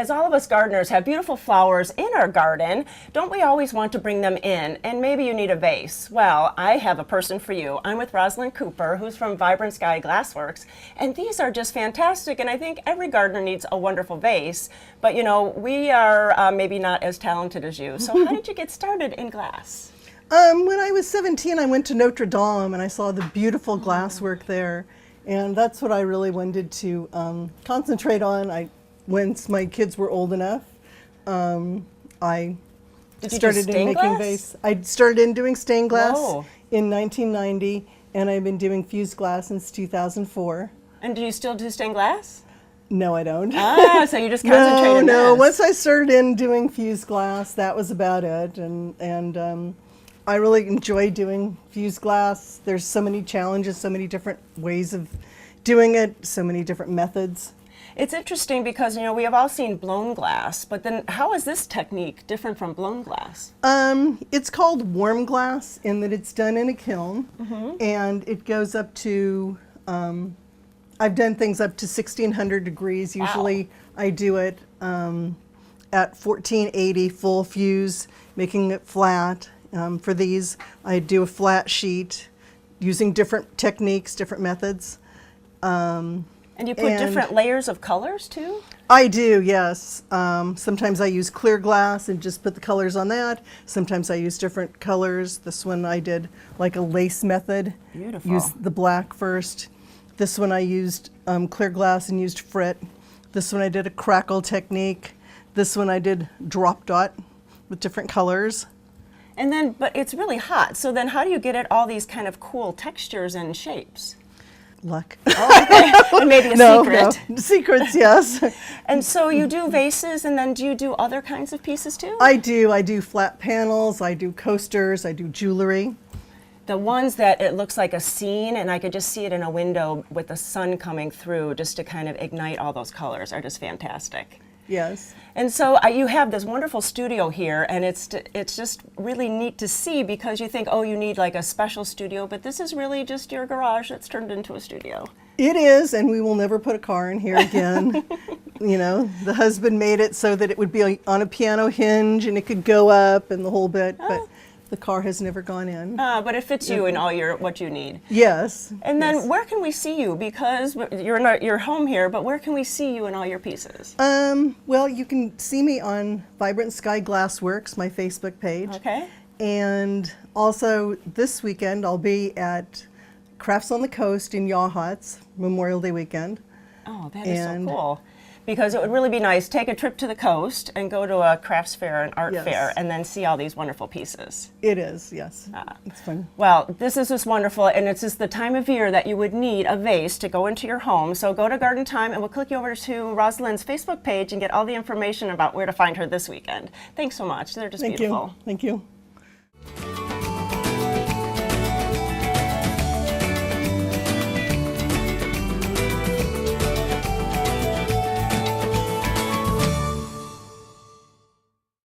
As all of us gardeners have beautiful flowers in our garden, don't we always want to bring them in? And maybe you need a vase. Well, I have a person for you. I'm with Rosalind Cooper, who's from Vibrant Sky Glassworks, and these are just fantastic, and I think every gardener needs a wonderful vase, but you know, we are maybe not as talented as you. So how did you get started in glass? When I was 17, I went to Notre Dame and I saw the beautiful glasswork there, and that's what I really wanted to concentrate on. Once my kids were old enough, I started in making vase. I started in doing stained glass in 1990, and I've been doing fused glass since 2004. And do you still do stained glass? No, I don't. Ah, so you just concentrate on No. this. Once I started in doing fused glass, that was about it, and I really enjoy doing fused glass. There's so many challenges, so many different ways of doing it, so many different methods. It's interesting because, you know, we have all seen blown glass, but then how is this technique different from blown glass? It's called warm glass in that it's done in a kiln, and it goes up to, I've done things up to 1600 degrees. Usually I do it at 1480 full fuse, making it flat. For these, I do a flat sheet using different techniques, different methods. And you put different layers of colors too? I do, yes. Sometimes I use clear glass and just put the colors on that. Sometimes I use different colors. This one I did like a lace method. Beautiful. Used the black first. This one I used clear glass and used frit. This one I did a crackle technique. This one I did drop dot with different colors. And then, but it's really hot, so then how do you get at all these kind of cool textures and shapes? Luck. Oh, okay. And maybe a secret. No. Secrets, yes. And so you do vases, and then do you do other kinds of pieces too? I do. I do flat panels, I do coasters, I do jewelry. The ones that it looks like a scene, and I could just see it in a window with the sun coming through just to kind of ignite all those colors, are just fantastic. Yes. And so you have this wonderful studio here, and it's just really neat to see, because you think, oh, you need like a special studio, but this is really just your garage that's turned into a studio. It is, and we will never put a car in here again. You know, the husband made it so that it would be on a piano hinge and it could go up and the whole bit, but the car has never gone in. But it fits you in all what you need. Yes. And then where can we see you? Because you're not your home here, but where can we see you in all your pieces? Well, you can see me on Vibrant Sky Glassworks, my Facebook page. Okay. And also this weekend I'll be at Crafts on the Coast in Yachats, Memorial Day weekend. Oh, that is so cool. Because it would really be nice, take a trip to the coast and go to a crafts fair, an art fair, and then see all these wonderful pieces. It is, yes. It's fun. Well, this is just wonderful, and it's just the time of year that you would need a vase to go into your home. So go to Garden Time, and we'll click you over to Rosalind's Facebook page and get all the information about where to find her this weekend. Thanks so much. They're just beautiful. Thank you.